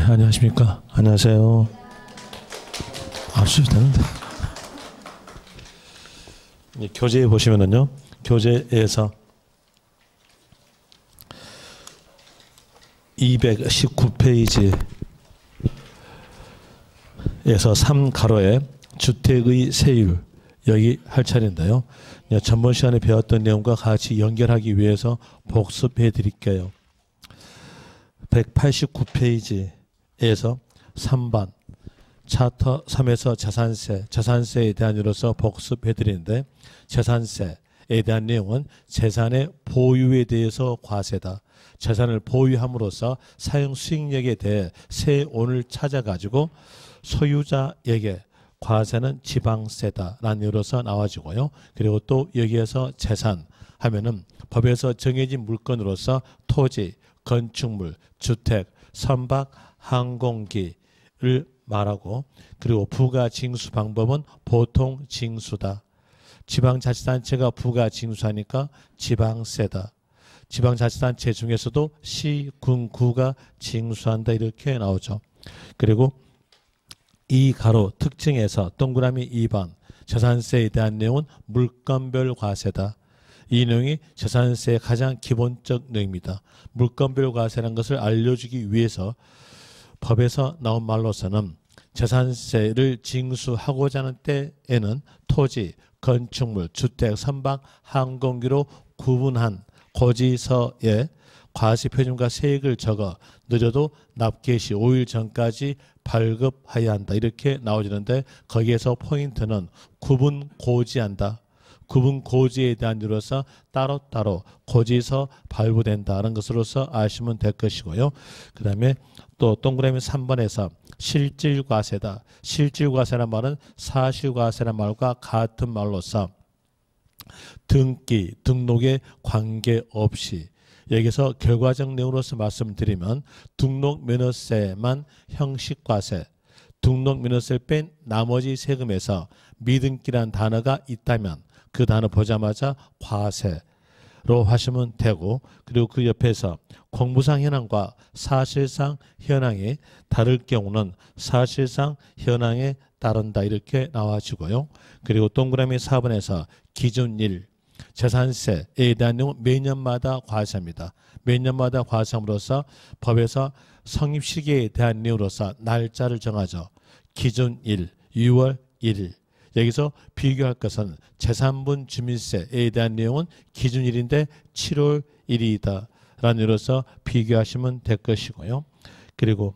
안녕하십니까. 안녕하세요. 되는데. 교재에 보시면은요, 교재에서 219페이지에서 3가로에 주택의 세율, 여기 할 차례인데요. 전번 시간에 배웠던 내용과 같이 연결하기 위해서 복습해 드릴게요. 189페이지에서 3번 차터 3에서 재산세에 대한 이로서 복습해 드리는데, 재산세에 대한 내용은 재산의 보유에 대해서 과세다. 재산을 보유함으로써 사용 수익력에 대해 세온을 찾아가지고 소유자에게 과세는 지방세다라는 이유로서 나와지고요. 그리고 또 여기에서 재산 하면은 법에서 정해진 물건으로서 토지, 건축물, 주택, 선박, 항공기를 말하고, 그리고 부가 징수 방법은 보통 징수다. 지방자치단체가 부가 징수하니까 지방세다. 지방자치단체 중에서도 시, 군, 구가 징수한다, 이렇게 나오죠. 그리고 이 가로 특징에서 동그라미 2번 재산세에 대한 내용은 물건별 과세다. 이 내용이 재산세의 가장 기본적 내용입니다. 물건별 과세라는 것을 알려주기 위해서 법에서 나온 말로서는 재산세를 징수하고자 하는 때에는 토지, 건축물, 주택, 선박, 항공기로 구분한 고지서에 과세표준과 세액을 적어 늦어도 납기 시 5일 전까지 발급해야 한다, 이렇게 나오지는데, 거기에서 포인트는 구분 고지한다. 구분 고지에 대한 이유로서 따로따로 고지서 발부된다는 것으로서 아시면 될 것이고요. 그 다음에 또 동그라미 3번에서 실질과세다. 실질과세란 말은 사실과세란 말과 같은 말로서 등기, 등록에 관계없이, 여기서 결과적 내용으로서 말씀드리면 등록면허세만 형식과세, 등록면허세를 뺀 나머지 세금에서 미등기란 단어가 있다면 그 단어 보자마자 과세로 하시면 되고, 그리고 그 옆에서 공부상 현황과 사실상 현황이 다를 경우는 사실상 현황에 따른다, 이렇게 나와지고요. 그리고 동그라미 4번에서 기준일, 재산세에 대한 내용은 매년마다 과세합니다. 매년마다 과세함으로써 법에서 성립 시기에 대한 내용으로서 날짜를 정하죠. 기준일 6월 1일. 여기서 비교할 것은 재산분 주민세에 대한 내용은 기준일인데 7월 1일이다 라는 이유로서 비교하시면 될 것이고요. 그리고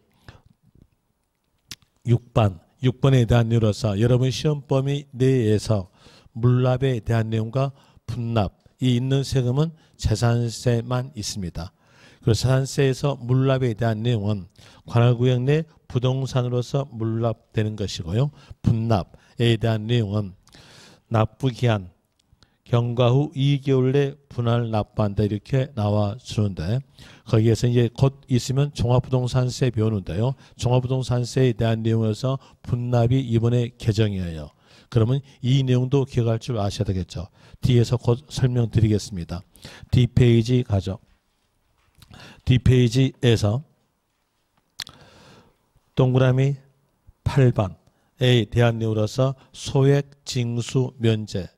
6번에 대한 이유로서 여러분 시험 범위 내에서 물납에 대한 내용과 분납이 있는 세금은 재산세만 있습니다. 그리고 재산세에서 물납에 대한 내용은 관할구역 내 부동산으로서 물납되는 것이고요. 분납에 대한 내용은 납부기한 경과 후 2개월 내 분할 납부한다, 이렇게 나와주는데, 거기에서 이제 곧 있으면 종합부동산세 배우는데요. 종합부동산세에 대한 내용에서 분납이 이번에 개정이에요. 그러면 이 내용도 기억할 줄 아셔야 되겠죠. 뒤에서 곧 설명드리겠습니다. D페이지 가죠. D페이지에서 동그라미 8번에 대한 내용으로서 소액 징수 면제,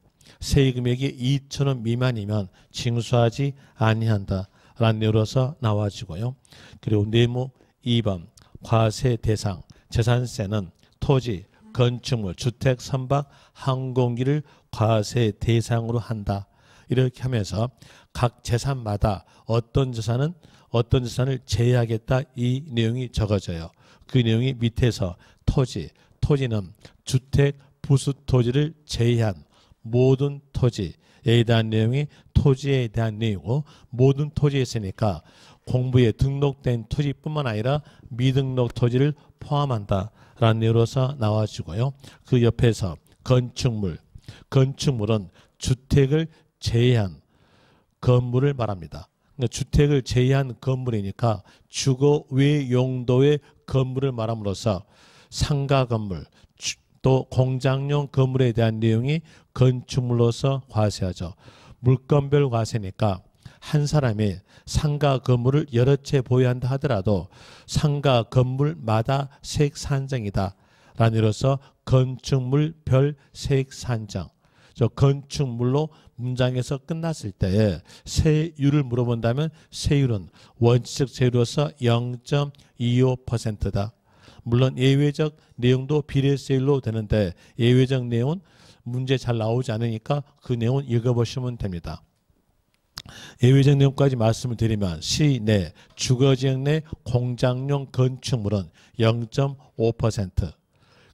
세금액이 2,000원 미만이면 징수하지 아니한다 라는 내용으로서 나와지고요. 그리고 네모 2번 과세 대상, 재산세는 토지, 건축물, 주택, 선박, 항공기를 과세 대상으로 한다, 이렇게 하면서 각 재산마다 어떤 재산을 제외하겠다, 이 내용이 적어져요. 그 내용이 밑에서 토지는 주택, 부수 토지를 제외한 모든 토지에 대한 내용이 토지에 대한 내용이고, 모든 토지에 있으니까 공부에 등록된 토지뿐만 아니라 미등록 토지를 포함한다 라는 내용으로서 나와주고요. 그 옆에서 건축물은 주택을 제외한 건물을 말합니다. 그러니까 주택을 제외한 건물이니까 주거 외 용도의 건물을 말함으로써 상가 건물, 또 공장용 건물에 대한 내용이 건축물로서 과세하죠. 물건별 과세니까 한 사람이 상가 건물을 여러 채 보유한다 하더라도 상가 건물마다 세액 산정이다 라는 이로써 건축물별 세액 산정. 저 건축물로 문장에서 끝났을 때에 세율을 물어본다면 세율은 원칙적 세율로서 0.25%다. 물론 예외적 내용도 비례세율로 되는데 예외적 내용은 문제 잘 나오지 않으니까 그 내용은 읽어보시면 됩니다. 예외적 내용까지 말씀을 드리면 시내, 주거지역 내 공장용 건축물은 0.5%,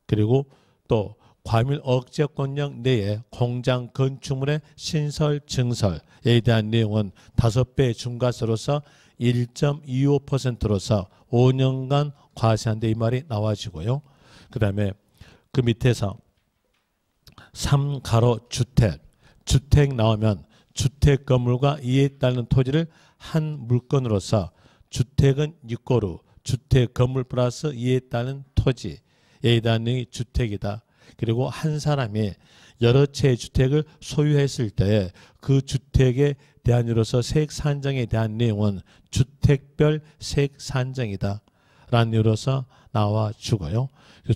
그리고 또 과밀 억제권역 내에 공장 건축물의 신설 증설에 대한 내용은 5배 중과세로서 1.25%로서 5년간 과세한다 이 말이 나와지고요. 그 다음에 그 밑에서 3가로 주택 나오면 주택 건물과 이에 따른 토지를 한 물건으로서 주택은 육고루, 주택 건물 플러스 이에 따른 토지에 대한 내용이 주택이다. 그리고 한 사람이 여러 채의 주택을 소유했을 때 그 주택에 대한 이로서 세액 산정에 대한 내용은 주택별 세액 산정이다 라는 이유로서 나와주고요.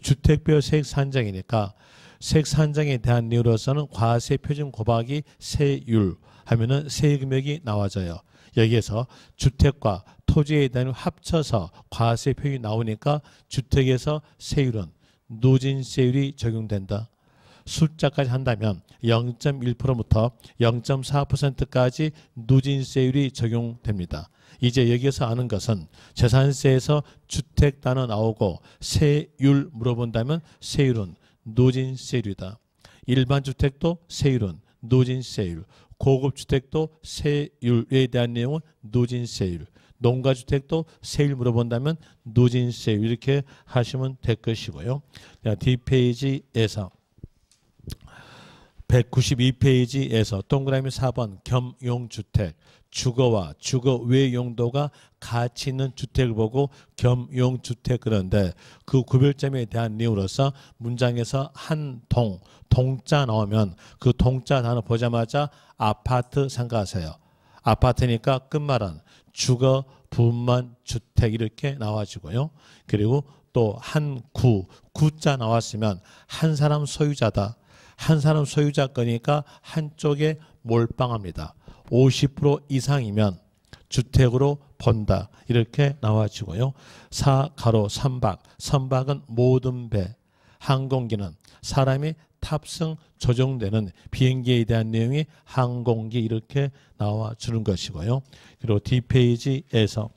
주택별 세액 산정이니까 세액 산정에 대한 이유로서는 과세 표준 곱하기 세율 하면은 세금액이 나와져요. 여기에서 주택과 토지에 대한 합쳐서 과세 표준이 나오니까 주택에서 세율은 누진세율이 적용된다. 숫자까지 한다면 0.1%부터 0.4%까지 누진세율이 적용됩니다. 이제 여기서 아는 것은 재산세에서 주택 단어 나오고 세율 물어본다면 세율은 누진세율이다. 일반 주택도 세율은 누진세율, 고급 주택도 세율에 대한 내용은 누진세율, 농가주택도 세율 물어본다면 누진세율 이렇게 하시면 될 것이고요. 뒷페이지에서 192페이지에서 동그라미 4번 겸용주택, 주거와 주거 외 용도가 가치 있는 주택을 보고 겸용주택 그런데 그 구별점에 대한 내용으로서 문장에서 한 동자 나오면 그 동자 단어 보자마자 아파트 생각하세요. 아파트니까 끝말은 주거 분만 주택 이렇게 나와지고요. 그리고 또 한 구자 나왔으면 한 사람 소유자다. 한 사람 소유자 거니까 한쪽에 몰빵합니다. 50% 이상이면 주택으로 본다. 이렇게 나와지고요. 4가로 선박. 선박은 모든 배. 항공기는 사람이 탑승 조종되는 비행기에 대한 내용이 항공기 이렇게 나와주는 것이고요. 그리고 뒷페이지에서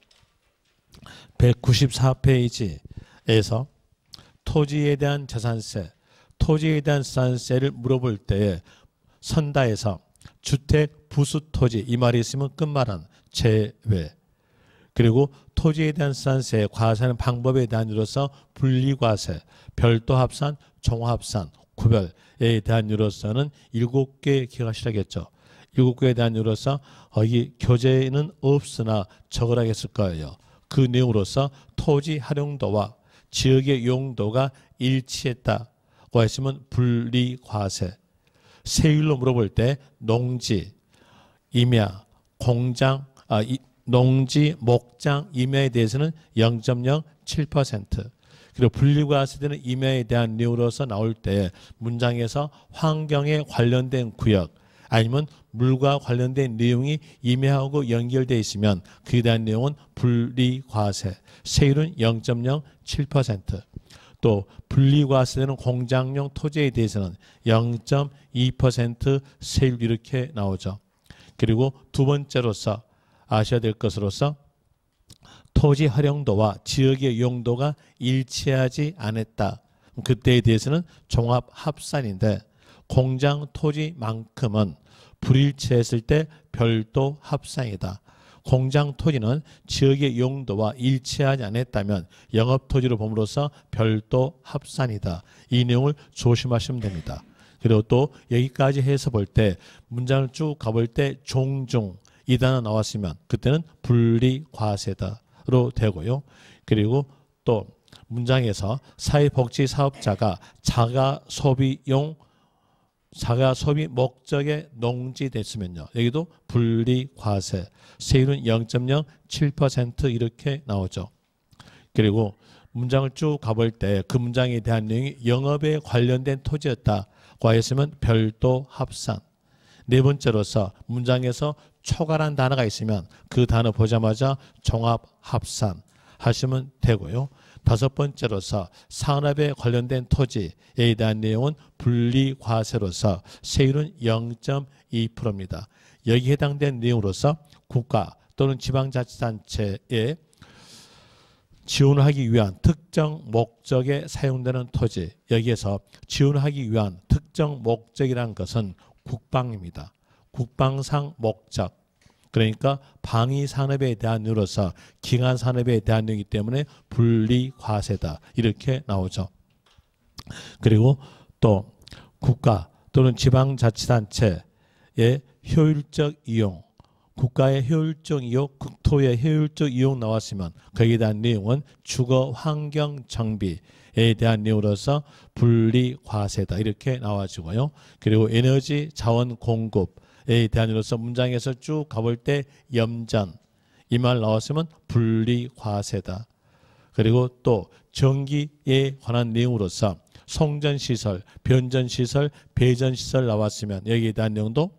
194페이지에서 토지에 대한 재산세, 토지에 대한 재산세를 물어볼 때에 선다에서 주택 부수 토지 이 말이 있으면 끝말은 제외. 그리고 토지에 대한 재산세 과세하는 방법에 대한 이로서 분리과세, 별도 합산, 종합산, 구별에 대한 이유로서는 7개 기억하시라겠죠. 7개에 대한 이유로서 이 교재에는 없으나 적으라겠을 거예요. 그 내용으로서 토지 활용도와 지역의 용도가 일치했다고 했으면 분리과세. 세율로 물어볼 때 농지, 임야, 공장, 농지, 목장, 임야에 대해서는 0.07%. 그리고 분리과세되는 임야에 대한 내용으로서 나올 때 문장에서 환경에 관련된 구역 아니면 물과 관련된 내용이 임야하고 연결되어 있으면 그에 대한 내용은 분리과세. 세율은 0.07%. 또 분리과세되는 공장용 토지에 대해서는 0.2% 세율 이렇게 나오죠. 그리고 두 번째로서 아셔야 될 것으로서 토지 활용도와 지역의 용도가 일치하지 않았다. 그때에 대해서는 종합 합산인데 공장 토지만큼은 불일치했을 때 별도 합산이다. 공장 토지는 지역의 용도와 일치하지 않았다면 영업토지로 봄으로써 별도 합산이다. 이 내용을 조심하시면 됩니다. 그리고 또 여기까지 해서 볼 때 문장을 쭉 가볼 때 종중 이 단어 나왔으면 그때는 분리과세다. 로 되고요. 그리고 또 문장에서 사회복지사업자가 자가 소비용 자가 소비 목적에 농지됐으면요. 여기도 분리과세. 세율은 0.07% 이렇게 나오죠. 그리고 문장을 쭉 가볼 때 그 문장에 대한 내용이 영업에 관련된 토지였다고 했으면 별도 합산. 네 번째로서 문장에서 초과란 단어가 있으면 그 단어 보자마자 종합 합산 하시면 되고요. 다섯 번째로서 산업에 관련된 토지에 대한 내용은 분리과세로서 세율은 0.2%입니다. 여기에 해당된 내용으로서 국가 또는 지방자치단체에 지원하기 위한 특정 목적에 사용되는 토지, 여기에서 지원하기 위한 특정 목적이라는 것은 국방입니다. 국방상 목적, 그러니까 방위산업에 대한 내용으로서 기간산업에 대한 내용이기 때문에 분리과세다 이렇게 나오죠. 그리고 또 국가 또는 지방자치단체의 효율적 이용, 국가의 효율적 이용, 국토의 효율적 이용 나왔으면 거기에 대한 내용은 주거 환경 정비에 대한 내용으로서 분리과세다 이렇게 나와지고요. 그리고 에너지 자원 공급에 대한 내용으로서 문장에서 쭉 가볼 때 염전 이 말 나왔으면 분리과세다. 그리고 또 전기에 관한 내용으로서 송전시설, 변전시설, 배전시설 나왔으면 여기에 대한 내용도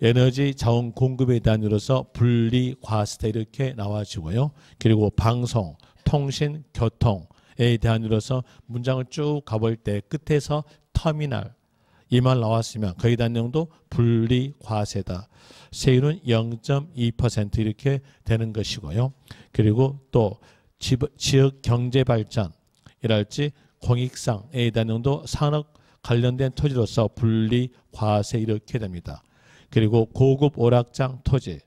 에너지 자원 공급에 대한 으로서 분리과세다 이렇게 나와지고요. 그리고 방송, 통신, 교통에 대한 으로서 문장을 쭉 가볼 때 끝에서 터미널 이 말 나왔으면 거기에 대한 내용도 분리과세다. 세율은 0.2% 이렇게 되는 것이고요. 그리고 또 지역 경제발전이랄지 공익상에 대한 내용도 산업 관련된 토지로서 분리과세 이렇게 됩니다. 그리고 고급 오락장 토지,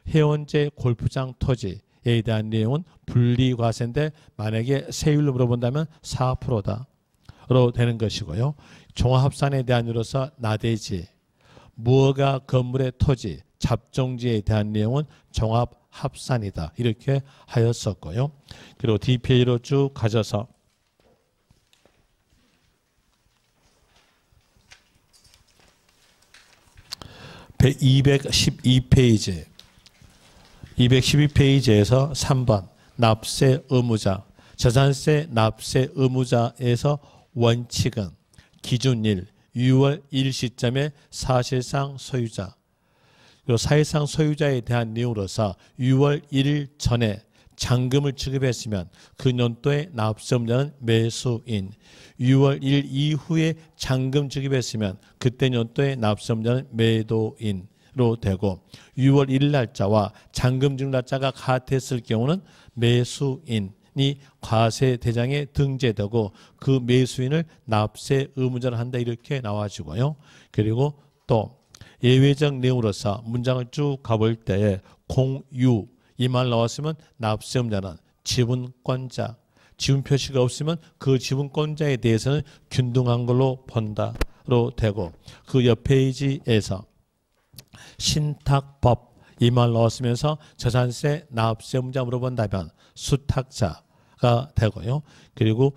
해원제 골프장 토지에 대한 내용은 분리과세인데 만약에 세율로 물어본다면 4%다로 되는 것이고요. 종합산에 대한 으로서 나대지, 무허가 건물의 토지, 잡종지에 대한 내용은 종합합산이다 이렇게 하였었고요. 그리고 DPA로 쭉 가져서 212페이지 212페이지에서 3번 납세 의무자 재산세 납세 의무자에서 원칙은 기준일 6월 1일 시점에 사실상 소유자 그리고 사실상 소유자에 대한 내용으로서 6월 1일 전에 잔금을 지급했으면 그 년도에 납세 의무자는 매수인 6월 1일 이후에 잔금 지급했으면 그때 년도에 납세 의무자는 매도인으로 되고 6월 1일 날짜와 잔금 지급 날짜가 같았을 경우는 매수인이 과세 대장에 등재되고 그 매수인을 납세 의무자로 한다 이렇게 나와지고요. 그리고 또 예외적 내용으로서 문장을 쭉 가볼 때에 공유 이 말 나왔으면 납세 의무자는 지분권자, 지분 표시가 없으면 그 지분권자에 대해서는 균등한 걸로 본다로 되고 그 옆 페이지에서 신탁법 이 말 넣었으면서 재산세 납세 의무자 물어본다면 수탁자가 되고요. 그리고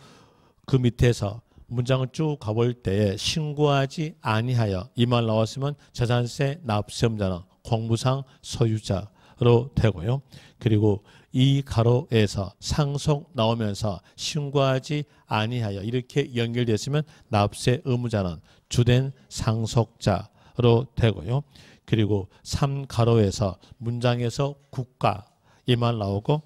그 밑에서 문장을 쭉 가볼 때에 신고하지 아니하여 이 말 나왔으면 재산세 납세 의무자는 공무상 소유자로 되고요. 그리고 이 가로에서 상속 나오면서 신고하지 아니하여 이렇게 연결됐으면 납세 의무자는 주된 상속자로 되고요. 그리고 3가로에서 문장에서 국가 이 말 나오고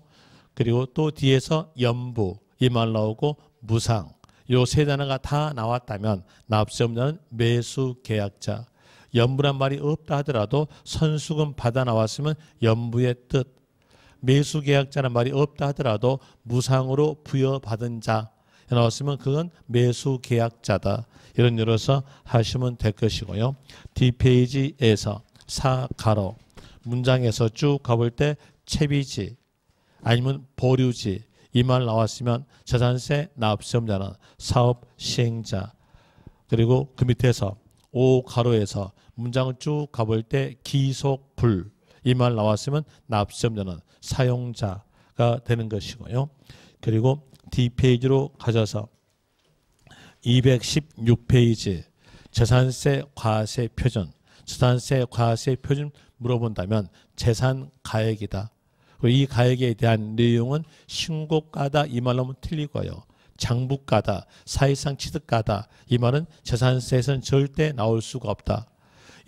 그리고 또 뒤에서 연부 이 말 나오고 무상 요 세 단어가 다 나왔다면 납세 의무자는 매수계약자 연부란 말이 없다 하더라도 선수금 받아 나왔으면 연부의 뜻 매수계약자란 말이 없다 하더라도 무상으로 부여받은 자 나왔으면 그건 매수계약자다. 이런 유로서 하시면 될 것이고요. D페이지에서 4가로 문장에서 쭉 가볼 때 채비지 아니면 보류지 이 말 나왔으면 재산세 납세 의무자는 사업 시행자 그리고 그 밑에서 5가로에서 문장을 쭉 가볼 때 기속불 이 말 나왔으면 납세 의무자는 사용자가 되는 것이고요. 그리고 D페이지로 가져서 216페이지 재산세 과세 표준, 재산세 과세 표준 물어본다면 재산 가액이다. 그리고 이 가액에 대한 내용은 신고가다 이 말로 하면 틀리고요. 장부가다, 사실상 취득가다 이 말은 재산세에서는 절대 나올 수가 없다.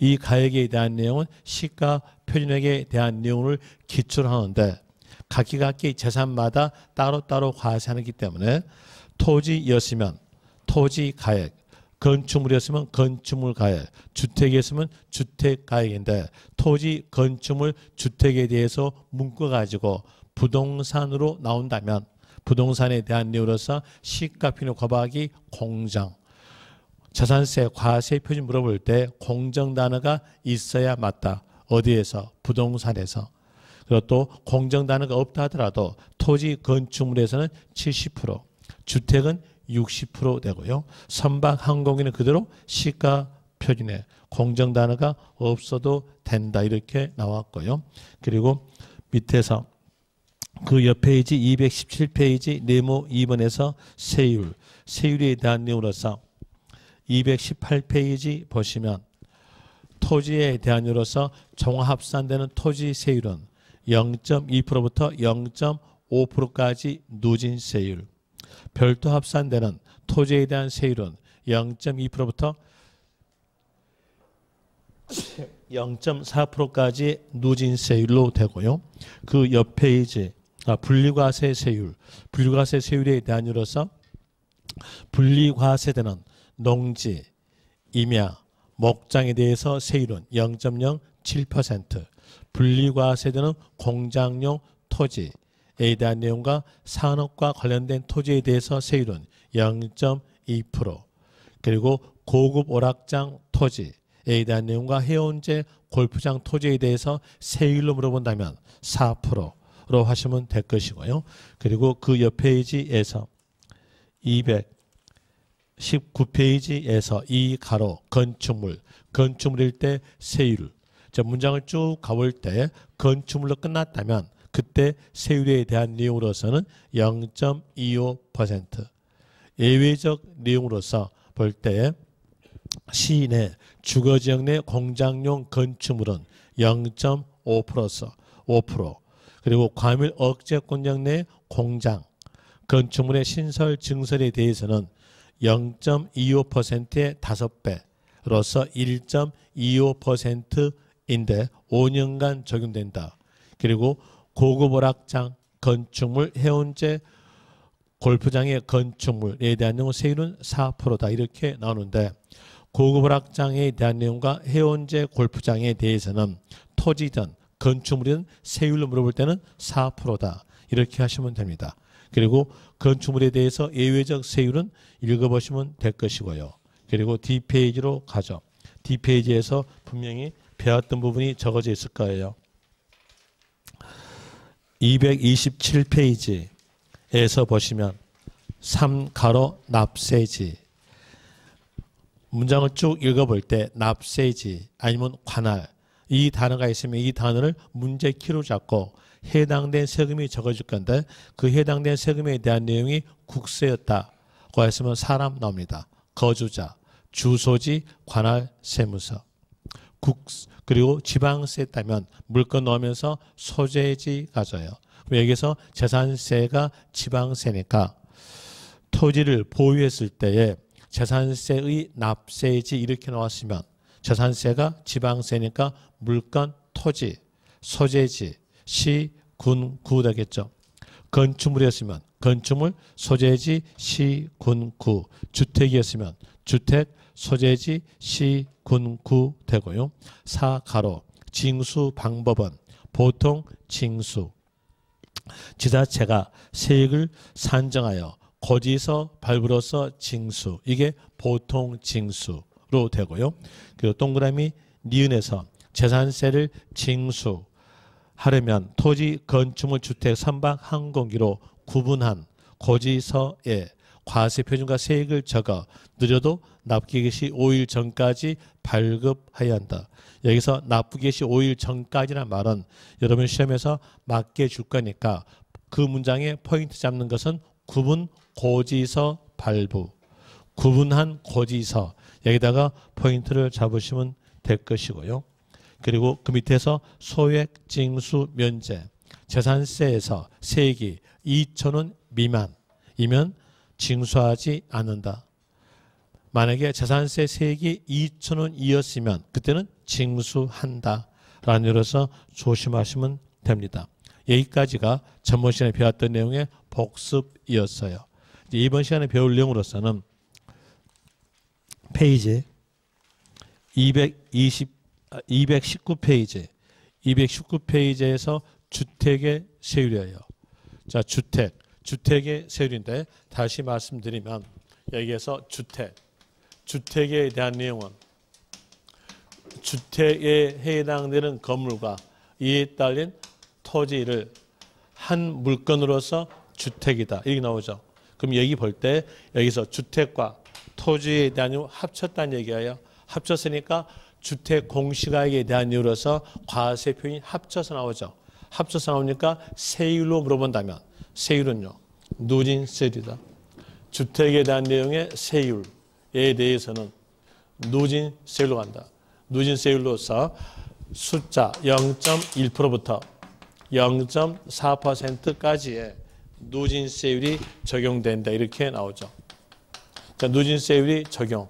이 가액에 대한 내용은 시가 표준액에 대한 내용을 기초로 하는데 각기 재산마다 따로따로 과세하기 때문에 토지였으면 토지 가액, 건축물이었으면 건축물 가액, 주택이었으면 주택 가액인데 토지, 건축물, 주택에 대해서 묶어가지고 부동산으로 나온다면 부동산에 대한 내용으로서 시가 표준 곱하기 공정, 재산세 과세 표준 물어볼 때 공정 단어가 있어야 맞다. 어디에서? 부동산에서. 그리고 또 공정 단어가 없다 하더라도 토지 건축물에서는 70%, 주택은 60% 되고요. 선박 항공기는 그대로 시가 표준에 공정 단어가 없어도 된다. 이렇게 나왔고요. 그리고 밑에서 그 옆 페이지 217페이지 네모 2번에서 세율, 세율에 대한 내용으로서 218페이지 보시면 토지에 대한 이유로서 종합산되는 토지 세율은 0.2%부터 0.5%까지 누진세율, 별도 합산되는 토지에 대한 세율은 0.2%부터 0.4%까지 누진세율로 되고요. 그 옆 페이지 분리과세 세율, 분리과세 세율에 대한 이유로서 분리과세되는 농지, 임야, 목장에 대해서 세율은 0.07%, 분리과세되는 공장용 토지에 대한 내용과 산업과 관련된 토지에 대해서 세율은 0.2%, 그리고 고급 오락장 토지에 대한 내용과 해운제 골프장 토지에 대해서 세율로 물어본다면 4%로 하시면 될 것이고요. 그리고 그 옆 페이지에서 219페이지에서 이 가로 건축물, 건축물일 때 세율, 문장을 쭉 가볼 때 건축물로 끝났다면 그때 세율에 대한 내용으로서는 0.25%, 예외적 내용으로서 볼 때 시내 주거지역 내 공장용 건축물은 0.5%, 그리고 과밀 억제권역 내 공장 건축물의 신설 증설에 대해서는 0.25%의 5배로서 1.25%인데 5년간 적용된다. 그리고 고급 오락장 건축물, 해운제 골프장의 건축물에 대한 내용 세율은 4%다. 이렇게 나오는데 고급 오락장에 대한 내용과 해운제 골프장에 대해서는 토지든 건축물이든 세율로 물어볼 때는 4%다. 이렇게 하시면 됩니다. 그리고 건축물에 대해서 예외적 세율은 읽어보시면 될 것이고요. 그리고 D페이지로 가죠. D페이지에서 분명히 배웠던 부분이 적어져 있을 거예요. 227페이지에서 보시면 3가로 납세지, 문장을 쭉 읽어볼 때 납세지 아니면 관할 이 단어가 있으면 이 단어를 문제 키로 잡고 해당된 세금이 적어질 건데 그 해당된 세금에 대한 내용이 국세였다고 했으면 사람 나옵니다. 거주자, 주소지, 관할, 세무서. 그리고 지방세 따면 물건 넣으면서 소재지 가져요. 여기서 재산세가 지방세니까 토지를 보유했을 때에 재산세의 납세지 이렇게 나왔으면 재산세가 지방세니까 물건, 토지, 소재지, 시, 군, 구 되겠죠. 건축물이었으면 건축물, 소재지, 시, 군, 구. 주택이었으면 주택, 소재지, 시, 군, 구 되고요. 4가로 징수 방법은 보통 징수. 지자체가 세액을 산정하여 고지서 발부로서 징수. 이게 보통 징수로 되고요. 그리고 동그라미 니은에서 재산세를 징수하려면 토지, 건축물, 주택, 선박, 항공기로 구분한 고지서에 과세표준과 세액을 적어 느려도 납부 개시 5일 전까지 발급해야 한다. 여기서 납부 개시 5일 전까지란 말은 여러분 시험에서 맞게 줄 거니까 그 문장에 포인트 잡는 것은 구분 고지서 발부, 구분한 고지서. 여기다가 포인트를 잡으시면 될 것이고요. 그리고 그 밑에서 소액 징수 면제, 재산세에서 세액이 2,000원 미만이면 징수하지 않는다. 만약에 재산세 세액이 2,000원이었으면 그때는 징수한다. 라는 의미로서 조심하시면 됩니다. 여기까지가 전번 시간에 배웠던 내용의 복습이었어요. 이제 이번 시간에 배울 내용으로서는 페이지 219페이지, 219페이지에서 주택의 세율이에요. 자, 주택의 세율인데 다시 말씀드리면 여기에서 주택에 대한 내용은 주택에 해당되는 건물과 이에 딸린 토지를 한 물건으로서 주택이다. 이렇게 나오죠. 그럼 여기 볼 때 여기서 주택과 토지에 대한 이유 합쳤다는 얘기예요. 합쳤으니까 주택 공시가액에 대한 이유로서 과세 표현이 합쳐서 나오죠. 합쳐서 나오니까 세율로 물어본다면 세율은요. 누진세율이다. 주택에 대한 내용의 세율에 대해서는 누진세율로 간다. 누진세율로서 숫자 0.1%부터 0.4%까지의 누진세율이 적용된다. 이렇게 나오죠. 자, 누진세율이 적용.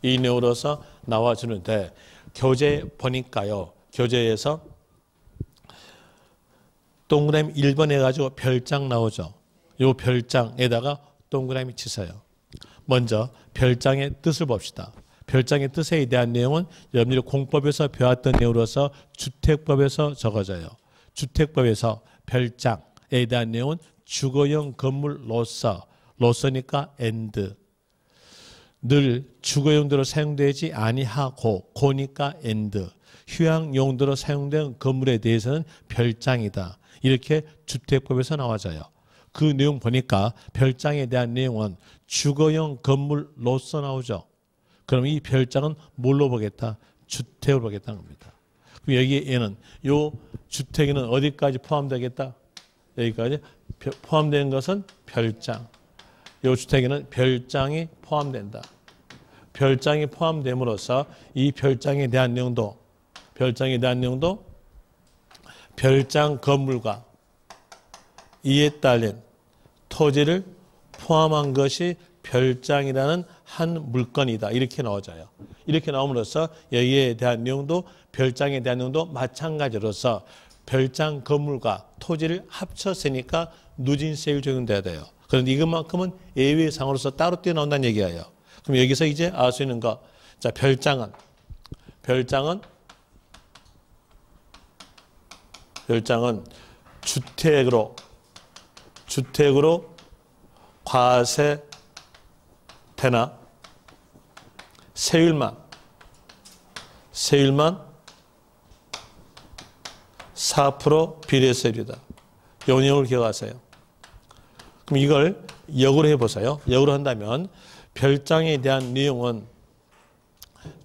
이 내용으로서 나와주는데 교재 보니까요. 교재에서 동그라미 1번 해가지고 별장 나오죠. 이 별장에다가 동그라미 치세요. 먼저 별장의 뜻을 봅시다. 별장의 뜻에 대한 내용은 여러분들이 공법에서 배웠던 내용으로서 주택법에서 적어져요. 주택법에서 별장에 대한 내용은 주거용 건물로서니까 and 늘 주거용도로 사용되지 아니하고 고니까 and 휴양용도로 사용된 건물에 대해서는 별장이다. 이렇게 주택법에서 나와져요. 그 내용 보니까 별장에 대한 내용은 주거용 건물로서 나오죠. 그럼 이 별장은 뭘로 보겠다? 주택으로 보겠다는 겁니다. 그럼 여기에는 이 주택에는 어디까지 포함되겠다? 여기까지 포함되는 것은 별장. 이 주택에는 별장이 포함된다. 별장이 포함됨으로써 이 별장에 대한 내용도 별장 건물과 이에 딸린 토지를 포함한 것이 별장이라는 한 물건이다. 이렇게 나와져요. 이렇게 나옴으로써 여기에 대한 내용도 별장에 대한 내용도 마찬가지로서 별장 건물과 토지를 합쳤으니까 누진세율 적용돼야 돼요. 그런데 이것만큼은 예외상으로서 따로 떼어나온다는 얘기예요. 그럼 여기서 이제 알 수 있는 거. 자, 별장은 주택으로 과세되나 세율만 4% 비례세율이다. 이 내용을 기억하세요. 그럼 이걸 역으로 해보세요. 역으로 한다면 별장에 대한 내용은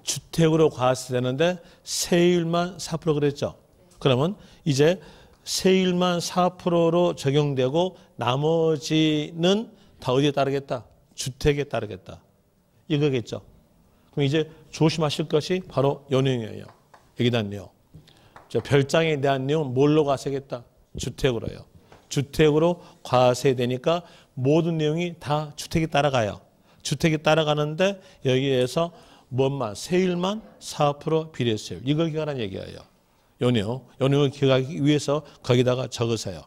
주택으로 과세되는데 세율만 4% 그랬죠. 그러면 이제 세율만 4%로 적용되고 나머지는 다 어디에 따르겠다? 주택에 따르겠다. 이거겠죠. 그럼 이제 조심하실 것이 바로 이 내용이에요. 여기다 내용. 별장에 대한 내용은 뭘로 과세겠다? 주택으로요. 주택으로 과세되니까 모든 내용이 다 주택에 따라가요. 주택에 따라가는데 여기에서 세율만 4% 비례세율. 이걸 기억하라는 얘기예요. 요 내용을 기억하기 위해서 거기다가 적으세요.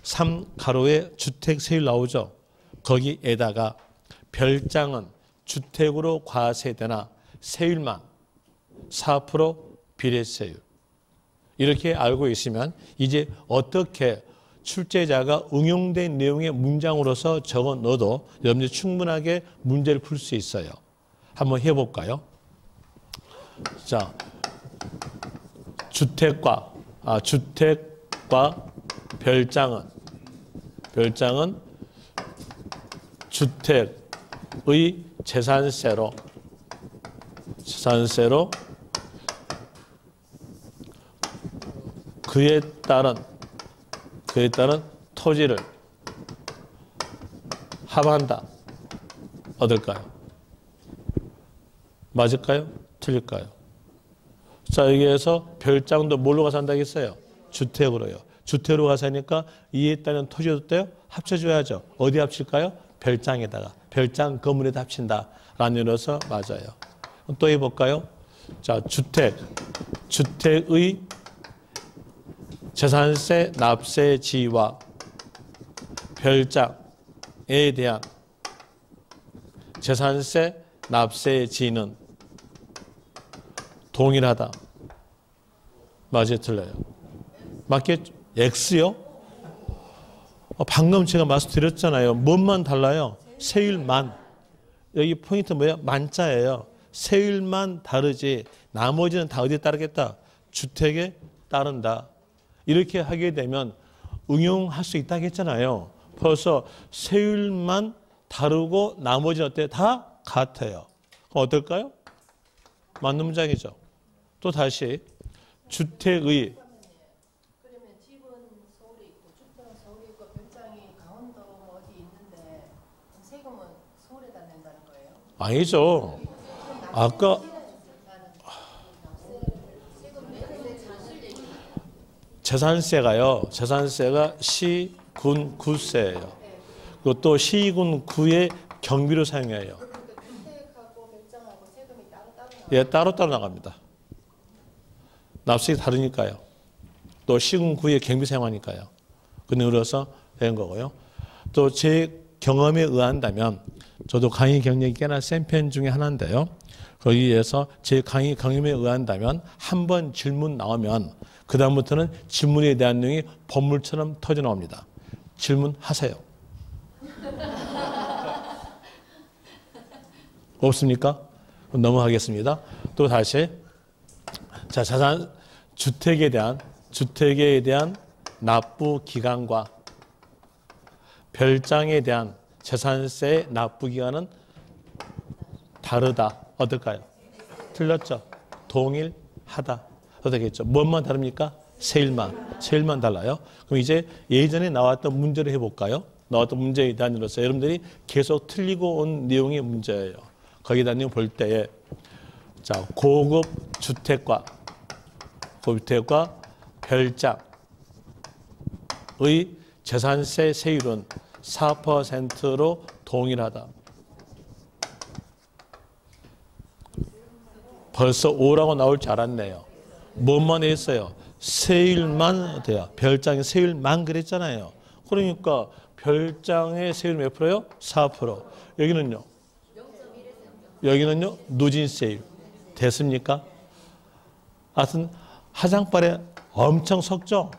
3가로에 주택세율 나오죠. 거기에다가 별장은 주택으로 과세되나 세율만 4% 비례세율. 이렇게 알고 있으면 이제 어떻게 출제자가 응용된 내용의 문장으로서 적어 넣어도 여러분들이 충분하게 문제를 풀 수 있어요. 한번 해볼까요? 자, 주택과 별장은 주택의 재산세로 그에 따른 토지를 합한다. 어떨까요? 맞을까요? 틀릴까요? 자, 여기에서 별장도 뭘로 가서 한다고 했어요? 주택으로요. 주택으로 가서 하니까 이에 따른 토지도 때요? 합쳐줘야죠. 어디 합칠까요? 별장에다가. 별장 건물에다 합친다. 라는 의미로서 맞아요. 또 해볼까요? 자, 주택의 재산세 납세지와 별장에 대한 재산세 납세지는 동일하다. 맞아요, 틀려요? 맞겠죠? X요? 방금 제가 말씀드렸잖아요. 뭔만 달라요? 세율만. 여기 포인트 뭐예요? 만자예요. 세율만 다르지 나머지는 다 어디에 따르겠다? 주택에 따른다. 이렇게 하게 되면 응용할 수 있다고 했잖아요. 벌써 세율만 다르고 나머지는 어때요? 다 같아요. 그럼 어떨까요? 맞는 문장이죠. 또 다시 주택의 그러면 집은 서울에 있고 주택은 서울에 있고 별장이 강원도 어디 있는데 세금은 서울에다 낸다는 거예요? 아니죠. 아까 재산세가요. 재산세가 시, 군, 구세예요. 그것도 시, 군, 구의 경비로 사용해요. 주택하고 별장하고 세금이 따로따로 예, 따로따로 나갑니다. 납세가 다르니까요. 또 시군 구의 경비 사용하니까요. 그 의미로서 된 거고요. 또 제 경험에 의한다면 저도 강의 경력이 꽤나 센 편 중에 하나인데요. 거기에서 제 강의 경험에 의한다면 한 번 질문 나오면 그 다음부터는 질문에 대한 내용이 법물처럼 터져 나옵니다. 질문하세요. 없습니까? 넘어가겠습니다. 또 다시 자, 주택에 대한 납부 기간과 별장에 대한 재산세 납부 기간은 다르다. 어떨까요? 틀렸죠? 동일하다. 어떻겠죠? 뭔만 다릅니까? 세율만 달라요. 그럼 이제 예전에 나왔던 문제를 해볼까요? 나왔던 문제에 대한 으로서 여러분들이 계속 틀리고 온 내용의 문제예요. 거기에 대한 내용 볼 때에 자, 고급 주택과 별장의 재산세 세율은 4%로 동일하다. 벌써 5라고 나올 줄 알았네요. 뭐만 했어요? 세율만 돼요. 별장의 세율만 그랬잖아요. 그러니까 별장의 세율 몇 프로요? 4%. 여기는요? 여기는요? 누진세율. 됐습니까? 하여튼 화장발에 엄청 섞죠?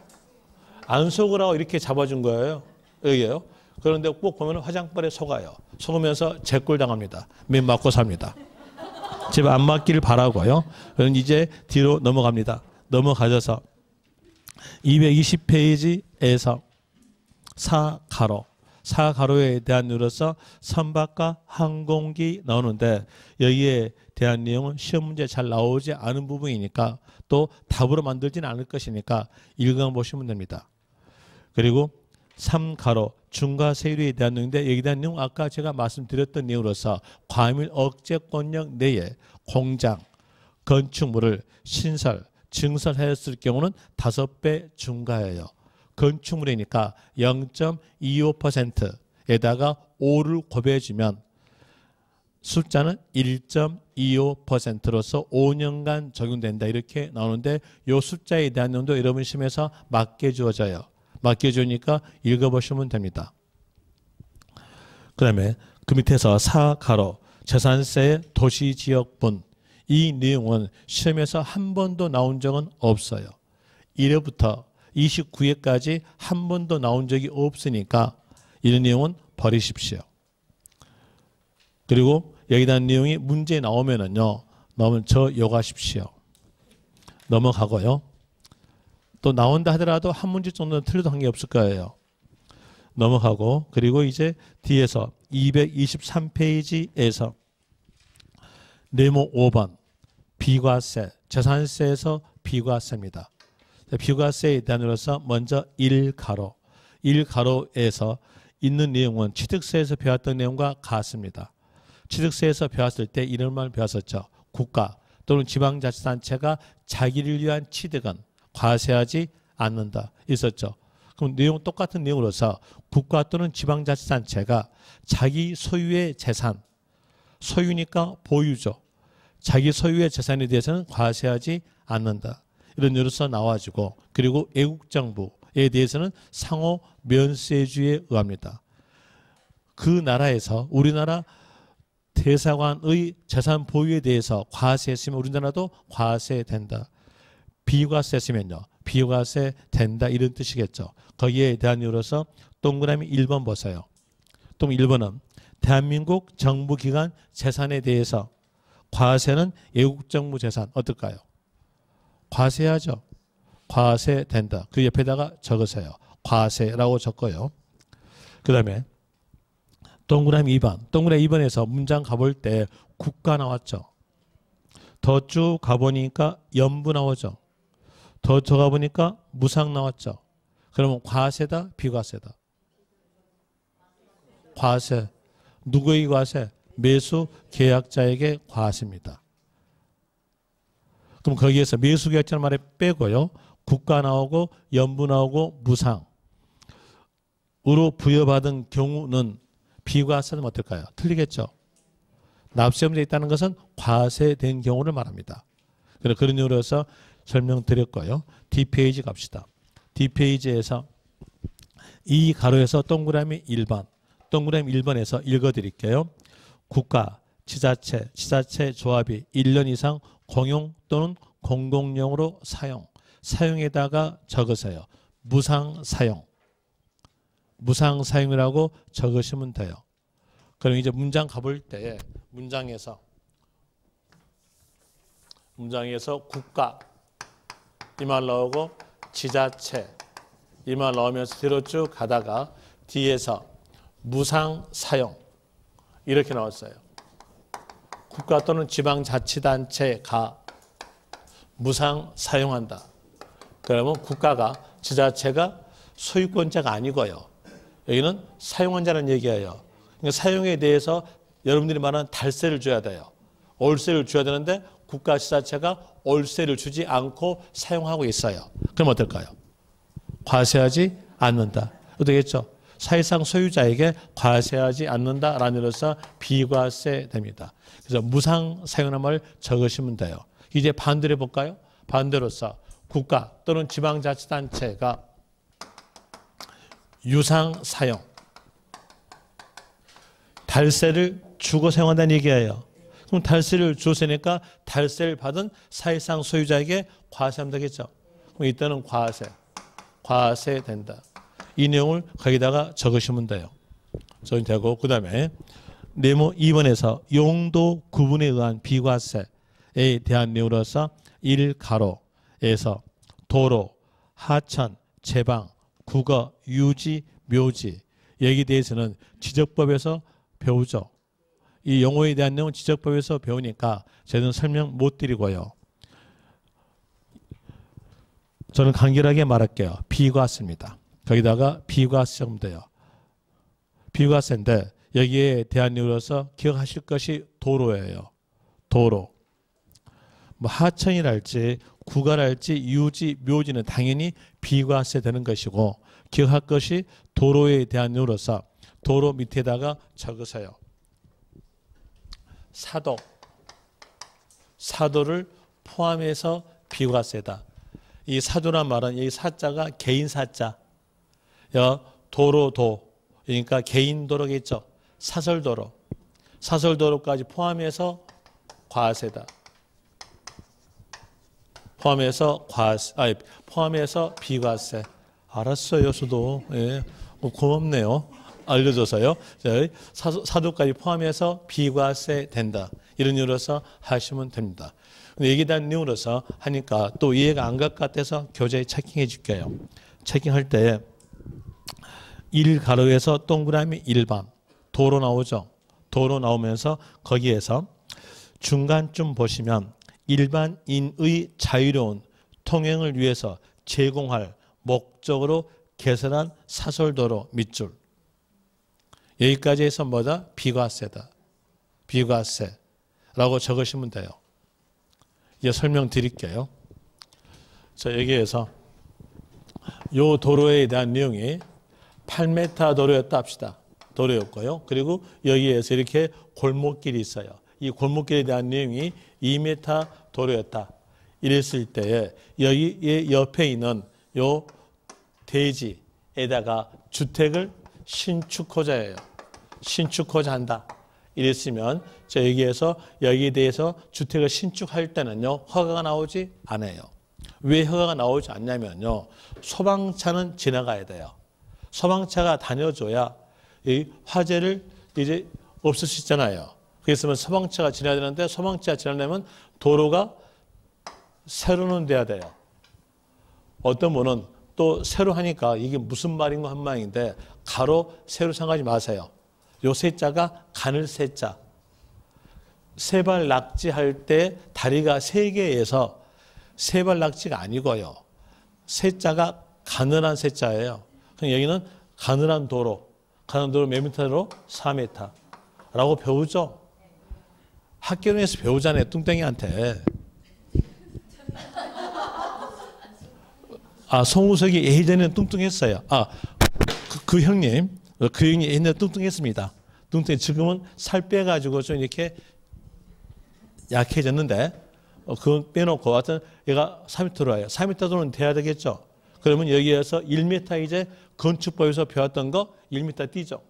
안 속으라고 이렇게 잡아준 거예요. 여기에요. 그런데 꼭 보면 화장발에 속아요. 속으면서 재꿀 당합니다. 맨 맞고 삽니다. 제발 안 맞기를 바라고요. 그럼 이제 뒤로 넘어갑니다. 넘어가셔서 220페이지에서 4가로에 대한 으로서 선박과 항공기 나오는데 여기에 대한 내용은 시험 문제 잘 나오지 않은 부분이니까 또 답으로 만들지는 않을 것이니까 읽어보시면 됩니다. 그리고 3가로 중과세율에 대한 내용인데 여기에 대한 내용 아까 제가 말씀드렸던 내용으로서 과밀 억제권역 내에 공장, 건축물을 신설, 증설했을 경우는 5배 중과해요. 건축물이니까 0.25%에다가 5를 곱해주면 숫자는 1.25%로서 5년간 적용된다. 이렇게 나오는데 이 숫자에 대한 내용도 여러분 시험에서 맞게 주어져요. 맞게 주니까 읽어보시면 됩니다. 그 다음에 그 밑에서 4가로 재산세 도시지역분 이 내용은 시험에서 한 번도 나온 적은 없어요. 1회부터 29회까지 한 번도 나온 적이 없으니까 이런 내용은 버리십시오. 그리고 여기에 대한 내용이 문제에 나오면은요, 저 요구하십시오. 넘어가고요. 또 나온다 하더라도 한 문제 정도는 틀려도 한 게 없을 거예요. 넘어가고 그리고 이제 뒤에서 223페이지에서 네모 5번 비과세, 재산세에서 비과세입니다. 비과세에 대한으로서 먼저 1가로에서 있는 내용은 취득세에서 배웠던 내용과 같습니다. 취득세에서 배웠을 때 이런 말 배웠었죠. 국가 또는 지방자치단체가 자기를 위한 취득은 과세하지 않는다. 있었죠. 그럼 내용 똑같은 내용으로서 국가 또는 지방자치단체가 자기 소유의 재산, 소유니까 보유죠. 자기 소유의 재산에 대해서는 과세하지 않는다. 이런 요로서 나와지고, 그리고 애국정부에 대해서는 상호 면세주의에 의합니다. 그 나라에서 우리나라 대사관의 재산 보유에 대해서 과세했으면 우리나라도 과세된다. 비과세했으면요, 비과세 된다, 이런 뜻이겠죠. 거기에 대한 이유로서 동그라미 1번 보세요. 또 1번은 대한민국 정부기관 재산에 대해서 과세는 애국정부 재산 어떨까요? 과세하죠. 과세된다. 그 옆에다가 적으세요. 과세라고 적고요. 그 다음에 동그라미 2번. 동그라미 2번에서 문장 가볼 때 국가 나왔죠. 더 쭉 가보니까 연부 나오죠. 더 가보니까 무상 나왔죠. 그러면 과세다, 비과세다? 과세. 누구에게 과세? 매수 계약자에게 과세입니다. 그럼 거기에서 매수 계약자는 말에 빼고요. 국가 나오고 연부 나오고 무상으로 부여받은 경우는 비과세는 어떨까요? 틀리겠죠. 납세문제에 있다는 것은 과세된 경우를 말합니다. 그런 이유로서 설명드렸고요. D페이지 갑시다. D페이지에서 이 가로에서 동그라미 1번, 동그라미 1번에서 읽어드릴게요. 국가, 지자체, 지자체 조합이 1년 이상 공용 또는 공공용으로 사용에다가 적으세요. 무상 사용이라고 적으시면 돼요. 그럼 이제 문장 가볼 때 문장에서 국가 이 말 나오고 지자체 이 말 나오면서 뒤로 쭉 가다가 뒤에서 무상 사용 이렇게 나왔어요. 국가 또는 지방자치단체가 무상 사용한다. 그러면 국가가, 지자체가 소유권자가 아니고요. 여기는 사용한자는 얘기예요. 그러니까 사용에 대해서 여러분들이 말하는 달세를 줘야 돼요. 월세를 줘야 되는데 국가, 지자체가 월세를 주지 않고 사용하고 있어요. 그럼 어떨까요? 과세하지 않는다. 어떻겠죠? 사실상 소유자에게 과세하지 않는다라는 의미로서 비과세 됩니다. 그래서 무상 사용하는 말 적으시면 돼요. 이제 반대로 해볼까요? 반대로서 국가 또는 지방자치단체가 유상 사용, 달세를 주고 사용한다는 얘기예요. 그럼 달세를 주었으니까 달세를 받은 사실상 소유자에게 과세하면 되겠죠. 그럼 이때는 과세된다. 이 내용을 거기다가 적으시면 돼요. 되고, 그 다음에 네모 2번에서 용도 구분에 의한 비과세에 대한 내용으로서 1가로에서 도로, 하천, 제방, 국어, 유지, 묘지 여기에 대해서는 지적법에서 배우죠. 이 용어에 대한 내용은 지적법에서 배우니까 저는 설명 못 드리고요. 저는 간결하게 말할게요. 비과세입니다. 거기다가 비과세 하면 돼요. 비과세인데 여기에 대한 내용으로서 기억하실 것이 도로예요. 도로. 뭐 하천이랄지 국가랄지 유지, 묘지는 당연히 비과세 되는 것이고 기억할 것이 도로에 대한 내용으로서 도로 밑에다가 적으세요. 사도를 포함해서 비과세다. 이 사도란 말은 이 사자가 개인 사자, 도로도 그러니까 개인 도로겠죠. 사설도로까지 포함해서 과세다. 포함해서 비과세. 알았어요, 수도. 예, 고맙네요. 알려줘서요. 사도까지 포함해서 비과세 된다. 이런 이유로서 하시면 됩니다. 근데 여기에 대한 내용으로서 하니까 또 이해가 안 갈 것 같아서 교재에 체킹해 줄게요. 체킹할 때 1가로에서 동그라미 1번 도로 나오죠. 도로 나오면서 거기에서 중간쯤 보시면 일반인의 자유로운 통행을 위해서 제공할 목적으로 개설한 사설도로 밑줄. 여기까지 해서 뭐다? 비과세다. 비과세라고 적으시면 돼요. 이제 설명드릴게요. 자, 여기에서 요 도로에 대한 내용이 8m 도로였다 합시다. 도로였고요. 그리고 여기에서 이렇게 골목길이 있어요. 이 골목길에 대한 내용이 2m 도로였다. 이랬을 때에 여기 옆에 있는 요 대지에다가 주택을 신축하자 해요. 신축하자 한다. 이랬으면 자, 여기에서 여기에 대해서 주택을 신축할 때는요. 허가가 나오지 않아요. 왜 허가가 나오지 않냐면요. 소방차는 지나가야 돼요. 소방차가 다녀줘야 이 화재를 이제 없앨 수 있잖아요. 그래서 소방차가 지나야 되는데 소방차가 지나려면 도로가 세로는 돼야 돼요. 어떤 분은 또 세로 하니까 이게 무슨 말인가 한 말인데 가로 세로 생각하지 마세요. 요 세자가 가늘 세자. 세발 낙지할 때 다리가 세 개에서 세발 낙지가 아니고요. 세자가 가늘한 세자예요. 그럼 여기는 가늘한 도로. 가늘한 도로 몇 미터로? 4m. 라고 배우죠. 학교에서 배우잖아요. 뚱땡이한테. 아, 송우석이 예전에는 뚱뚱했어요. 아, 그 형님 옛날에 뚱뚱했습니다. 뚱뚱해. 지금은 살 빼가지고 좀 이렇게 약해졌는데, 그건 빼놓고 하여튼 얘가 4m로 와요. 4m로는 돼야 되겠죠. 그러면 여기에서 1m 이제 건축법에서 배웠던 거 1m 뛰죠.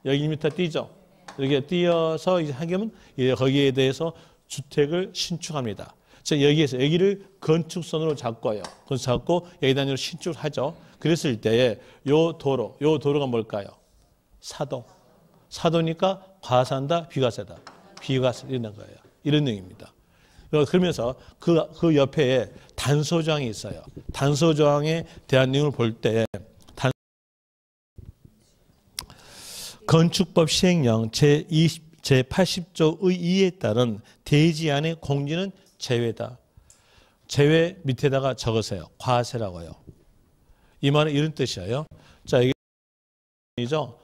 여기 1m 뛰죠. 이렇게 뛰어서 이제 하면 거기에 대해서 주택을 신축합니다. 자, 여기에서 여기를 건축선으로 잡고요. 건축 잡고 여기다 신축을 하죠. 그랬을 때에 요 도로가 뭘까요? 사도. 사도니까 과세한다, 비과세다. 비과세 이런 거예요. 이런 내용입니다. 그러면서 그 옆에 단서조항이 있어요. 단서조항에 대한 내용을 볼 때 건축법 시행령 제80조의 2에 따른 대지 안의 공지는 제외다. 제외 밑에다가 적으세요. 과세라고요. 이 말은 이런 뜻이에요. 자, 이게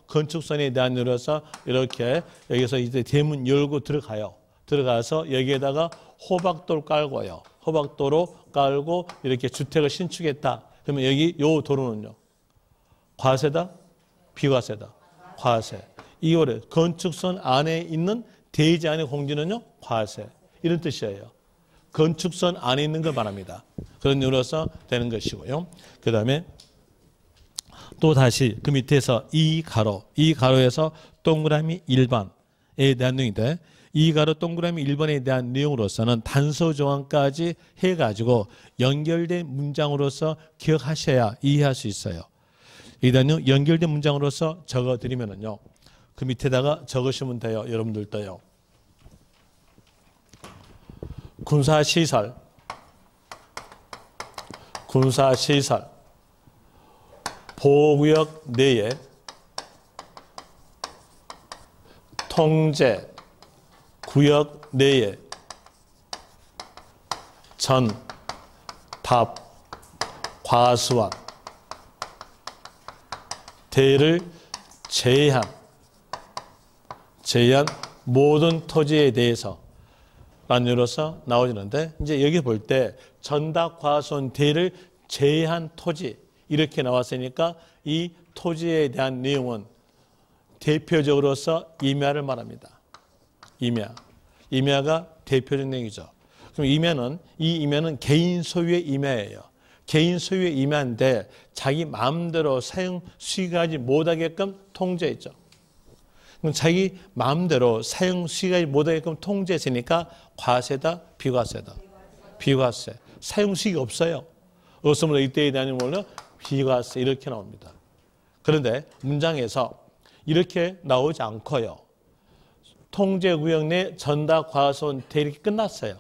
건축선에 대한 이유로서 이렇게 여기서 이제 대문 열고 들어가요. 들어가서 여기에다가 호박도를 깔고요. 호박도로 깔고 이렇게 주택을 신축했다. 그러면 여기 요 도로는요. 과세다? 비과세다? 과세. 이거를 건축선 안에 있는 대지 안의 공지는요. 과세. 이런 뜻이에요. 건축선 안에 있는 걸 말합니다. 그런 이유로서 되는 것이고요. 그 다음에 또 다시 그 밑에서 이 가로에서 동그라미 1번에 대한 내용인데 이 가로 동그라미 1번에 대한 내용으로서는 단서 조항까지 해가지고 연결된 문장으로서 기억하셔야 이해할 수 있어요. 일단은 연결된 문장으로서 적어드리면은요. 그 밑에다가 적으시면 돼요. 여러분들도요. 군사시설 보호구역 내에 통제 구역 내에 전, 답, 과수원, 대를 제한 모든 토지에 대해서 라는으로서 나오지는데 이제 여기 볼 때 전답, 과수원, 대를 제한 토지 이렇게 나왔으니까 이 토지에 대한 내용은 대표적으로서 임야를 말합니다. 임야가 대표적 내용이죠. 그럼 이 임야는 개인 소유의 임야예요. 개인 소유의 임야인데 자기 마음대로 사용 수익하지 못하게끔 통제했죠. 그럼 자기 마음대로 사용 수익하지 못하게끔 통제했으니까 과세다, 비과세다. 비과세. 사용 수익이 없어요. 없으면 이때에 대한 뭘로 비과세 이렇게 나옵니다. 그런데 문장에서 이렇게 나오지 않고요. 통제구역 내 전답, 과수원, 대 이렇게 끝났어요.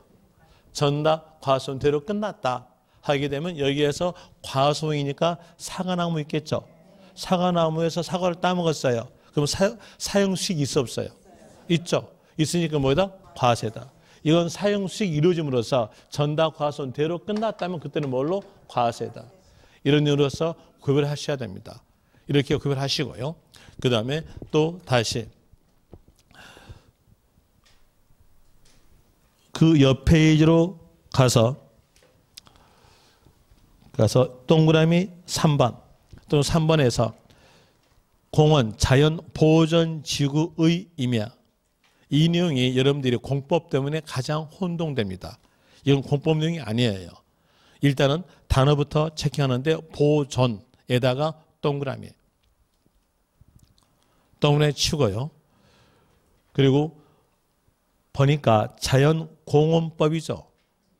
전답, 과수원, 대로 끝났다 하게 되면 여기에서 과수원이니까 사과나무 있겠죠. 사과나무에서 사과를 따먹었어요. 그럼 사용 수익이 있어 없어요? 있죠. 있으니까 뭐다? 과세다. 이건 사용 수익이 이루어짐으로써 전답, 과수원, 대로 끝났다면 그때는 뭘로? 과세다. 이런 이유로서 구별을 하셔야 됩니다. 이렇게 구별하시고요. 그 다음에 또 다시 그 옆 페이지로 가서 동그라미 3번 또는 3번에서 공원 자연 보존 지구의 임야. 이 내용이 여러분들이 공법 때문에 가장 혼동됩니다. 이건 공법 내용이 아니에요. 일단은 단어부터 체크하는데 보존에다가 동그라미 치고요. 그리고 보니까 자연공원법이죠.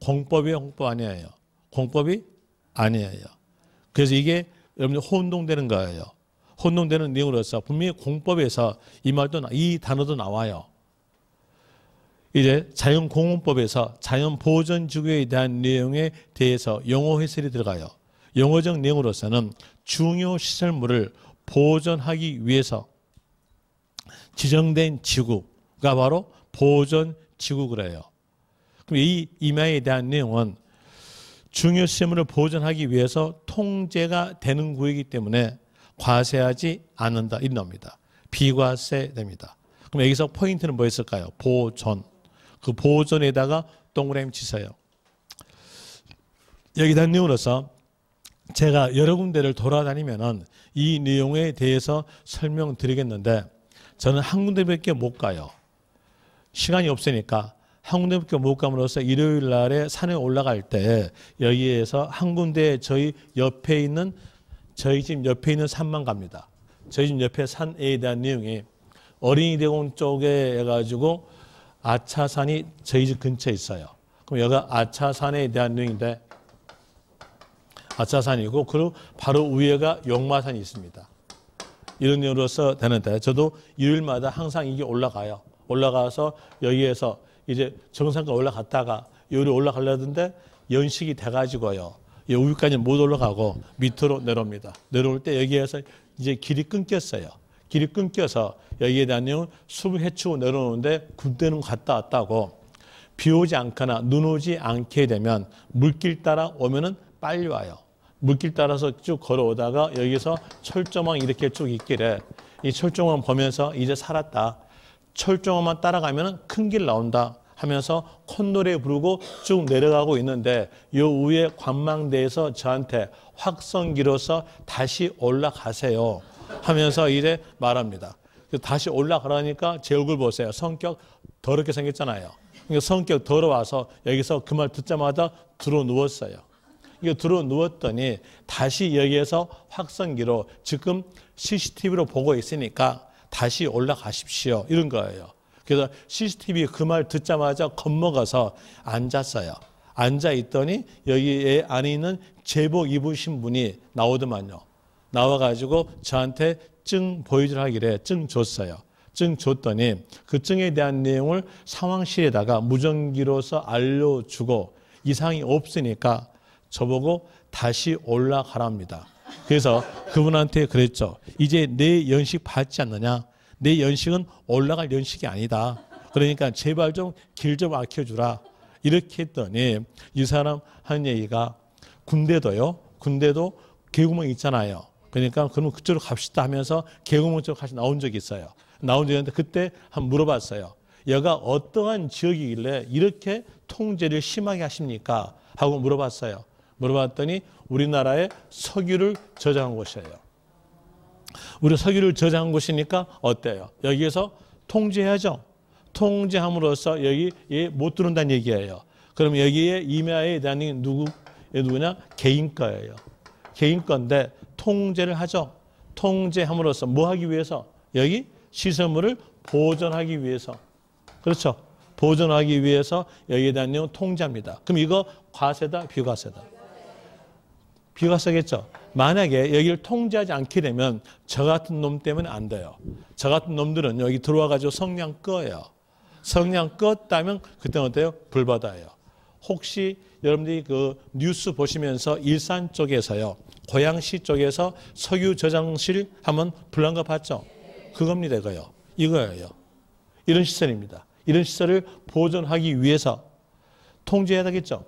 공법이 공법 아니에요. 공법이 아니에요. 그래서 이게 여러분들 혼동되는 거예요. 혼동되는 내용으로서 분명히 공법에서 이 단어도 나와요. 이제 자연공원법에서 자연보존지구에 대한 내용에 대해서 용어 해설이 들어가요. 용어적 내용으로서는 중요시설물을 보존하기 위해서 지정된 지구가 바로 보존지구 그래요. 그럼 이 임야에 대한 내용은 중요시설물을 보존하기 위해서 통제가 되는 구이기 때문에 과세하지 않는다. 이런 겁니다. 비과세됩니다. 그럼 여기서 포인트는 뭐였을까요? 보존. 그 보존에다가 동그라미 치세요. 여기 대한 내용으로서 제가 여러 군데를 돌아다니면은 이 내용에 대해서 설명드리겠는데 저는 한 군데밖에 못 가요. 시간이 없으니까 한 군데밖에 못 감으로써 일요일 날에 산에 올라갈 때 여기에서 한 군데 저희 집 옆에 있는 산만 갑니다. 저희 집 옆에 산에 대한 내용이 어린이대공 쪽에 해가지고 아차산이 저희 집 근처에 있어요. 그럼 여기가 아차산에 대한 내용인데 아차산이고 그리고 바로 위에가 용마산이 있습니다. 이런 내용으로서 되는데 저도 일요일마다 항상 이게 올라가요. 올라가서 여기에서 이제 정상까지 올라갔다가 여기 올라가려던데 연식이 돼가지고요. 여기까지 못 올라가고 밑으로 내려옵니다. 내려올 때 여기에서 이제 길이 끊겼어요. 길이 끊겨서 여기에 대한 내용은 숨을 헤치고 내려오는데 군대는 갔다 왔다고 비 오지 않거나 눈 오지 않게 되면 물길 따라 오면은 빨리 와요. 물길 따라서 쭉 걸어오다가 여기서 철조망 이렇게 쭉 있길래 이 철조망 보면서 이제 살았다. 철조망만 따라가면 큰 길 나온다 하면서 콧노래 부르고 쭉 내려가고 있는데 요 위에 관망대에서 저한테 확성기로서 다시 올라가세요 하면서 이제 말합니다. 다시 올라가라니까 제 얼굴 보세요. 성격 더럽게 생겼잖아요. 그러니까 성격 더러워서 여기서 그 말 듣자마자 들어 누웠어요. 이거 들어 누웠더니 다시 여기에서 확성기로 지금 CCTV로 보고 있으니까 다시 올라가십시오. 이런 거예요. 그래서 CCTV 그 말 듣자마자 겁먹어서 앉았어요. 앉아 있더니 여기 안에 있는 제복 입으신 분이 나오더만요. 나와가지고 저한테 증 보여주라 하길래 증 줬어요. 증 줬더니 그 증에 대한 내용을 상황실에다가 무전기로서 알려주고 이상이 없으니까 저보고 다시 올라가랍니다. 그래서 그분한테 그랬죠. 이제 내 연식 받지 않느냐? 내 연식은 올라갈 연식이 아니다. 그러니까 제발 좀 길 좀 아껴주라. 이렇게 했더니 이 사람 하는 얘기가 군대도 개구멍 있잖아요. 그러니까 그럼 그쪽으로 갑시다 하면서 개구멍 쪽으로 같이 나온 적이 있어요. 나온 적이 있는데 그때 한번 물어봤어요. 여가 어떠한 지역이길래 이렇게 통제를 심하게 하십니까? 하고 물어봤어요. 물어봤더니 우리나라에 석유를 저장한 곳이에요. 우리 석유를 저장한 곳이니까 어때요? 여기에서 통제해야죠. 통제함으로써 여기에 못 들어온다는 얘기예요. 그럼 여기에 임야에 대한 누구냐? 개인 거예요. 개인 건데 통제를 하죠. 통제함으로써 뭐 하기 위해서? 여기 시설물을 보존하기 위해서. 그렇죠. 보존하기 위해서 여기에 대한 내용 통제합니다. 그럼 이거 과세다, 비과세다? 비과세겠죠. 만약에 여기를 통제하지 않게 되면 저 같은 놈 때문에 안 돼요. 저 같은 놈들은 여기 들어와가지고 성냥 꺼요. 성냥 껐다면 그때는 어때요? 불바다예요. 혹시 여러분들이 그 뉴스 보시면서 일산 쪽에서요, 고양시 쪽에서 석유 저장실 하면 불난 거 봤죠? 그겁니다, 이거요. 이거예요. 이런 시설입니다. 이런 시설을 보존하기 위해서 통제해야 되겠죠?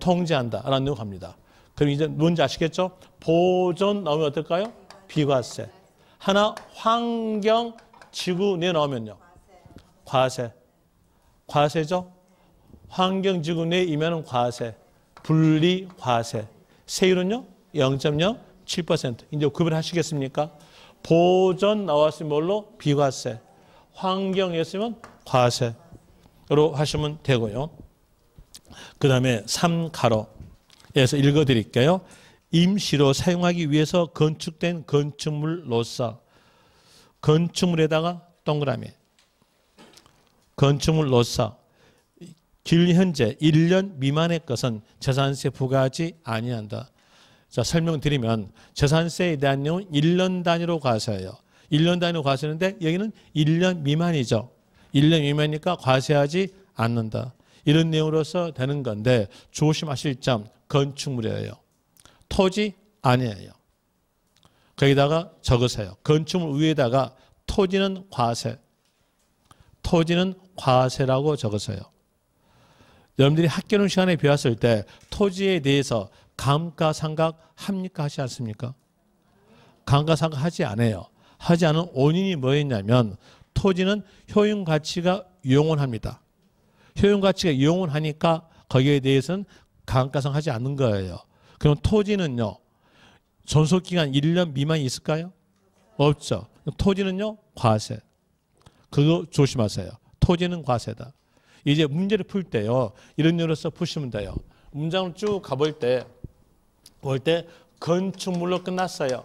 통제한다라는 내용 갑니다. 그럼 이제 뭔지 아시겠죠? 보존 나오면 어떨까요? 비과세. 하나 환경 지구 내 나오면요. 과세. 과세죠? 환경지구 내이면은 과세, 분리과세. 세율은요? 0.07%. 이제 구별하시겠습니까? 보전 나왔으면 뭘로? 비과세. 환경이었으면 과세로 하시면 되고요. 그 다음에 3가로에서 읽어드릴게요. 임시로 사용하기 위해서 건축된 건축물로서 건축물에다가 동그라미 건축물로서 현재 1년 미만의 것은 재산세 부과하지 아니한다. 자, 설명드리면 재산세에 대한 내용은 1년 단위로 과세해요. 1년 단위로 과세하는데 여기는 1년 미만이죠. 1년 미만이니까 과세하지 않는다. 이런 내용으로서 되는 건데 조심하실 점 건축물이에요. 토지 아니에요. 거기다가 적으세요. 건축물 위에다가 토지는 과세. 토지는 과세라고 적으세요. 여러분들이 학교론 시간에 배웠을 때 토지에 대해서 감가상각 합니까? 하지 않습니까? 감가상각 하지 않아요. 하지 않은 원인이 뭐였냐면 토지는 효용가치가 영원합니다. 효용가치가 영원하니까 거기에 대해서는 감가상각 하지 않는 거예요. 그럼 토지는요. 존속기간 1년 미만이 있을까요? 없죠. 토지는요. 과세. 그거 조심하세요. 토지는 과세다. 이제 문제를 풀 때요. 이런 류로서 푸시면 돼요. 문장을 쭉 가볼 때 건축물로 끝났어요.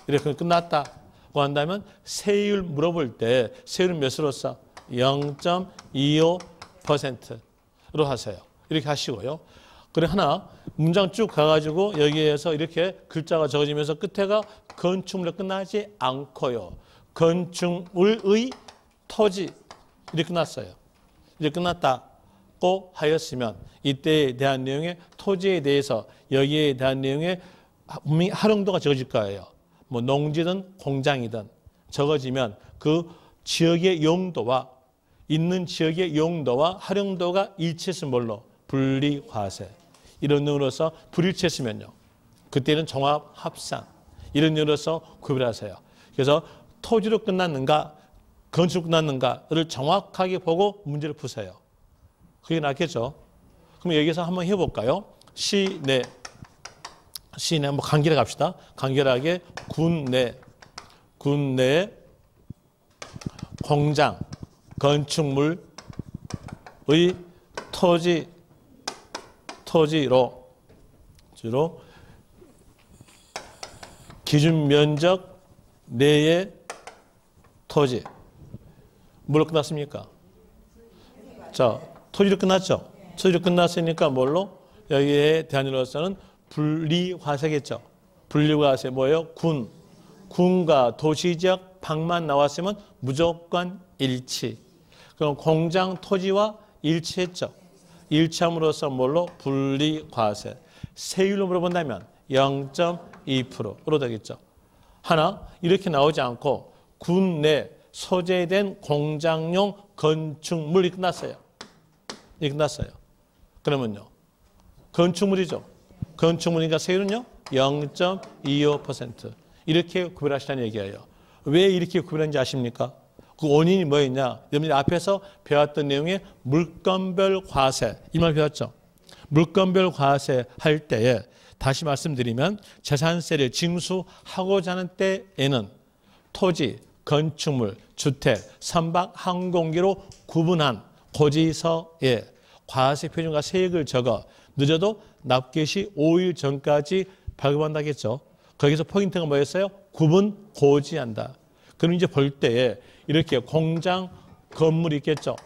이렇게 끝났다고 한다면 세율 물어볼 때 세율은 몇으로서? 0.25%로 하세요. 이렇게 하시고요. 그래 하나 문장 쭉 가가지고 여기에서 이렇게 글자가 적어지면서 끝에가 건축물로 끝나지 않고요. 건축물의 토지 이렇게 끝났어요. 이제 끝났다고 하였으면 이때에 대한 내용의 토지에 대해서 여기에 대한 내용의 분명히 활용도가 적어질 거예요. 뭐 농지든 공장이든 적어지면 그 지역의 용도와 있는 지역의 용도와 활용도가 일치했으면 뭘로? 분리과세. 이런 내용으로서 불일치했으면요. 그때는 종합 합산. 이런 내용으로서 구별하세요. 그래서 토지로 끝났는가 건축 끝났는가를 정확하게 보고 문제를 푸세요. 그게 낫겠죠. 그럼 여기서 한번 해볼까요? 시내 한번 간결하게 갑시다. 간결하게 군내 공장 건축물의 토지로 주로 기준 면적 내의 토지 뭘로 끝났습니까? 자, 토지로 끝났죠. 토지로 끝났으니까 뭘로? 여기에 대한으로서는 분리과세겠죠. 분리과세 뭐예요? 군과 도시지역 방만 나왔으면 무조건 일치. 그럼 공장 토지와 일치했죠. 일치함으로써 뭘로? 분리과세. 세율로 물어본다면 0.2%로 되겠죠. 하나 이렇게 나오지 않고 군 내 소재된 공장용 건축물이 끝났어요. 이게 끝났어요. 그러면요. 건축물이죠. 건축물이니까 세율은요. 0.25%. 이렇게 구별하시라는 얘기예요. 왜 이렇게 구별하는지 아십니까? 그 원인이 뭐였냐? 여러분이 앞에서 배웠던 내용의 물건별 과세. 이 말 배웠죠? 물건별 과세 할 때에 다시 말씀드리면 재산세를 징수하고자 하는 때에는 토지, 건축물, 주택, 선박, 항공기로 구분한 고지서에 과세 표준과 세액을 적어 늦어도 납기 시 5일 전까지 발급한다겠죠. 거기서 포인트가 뭐였어요? 구분 고지한다. 그럼 이제 볼 때에 이렇게 공장 건물이 있겠죠.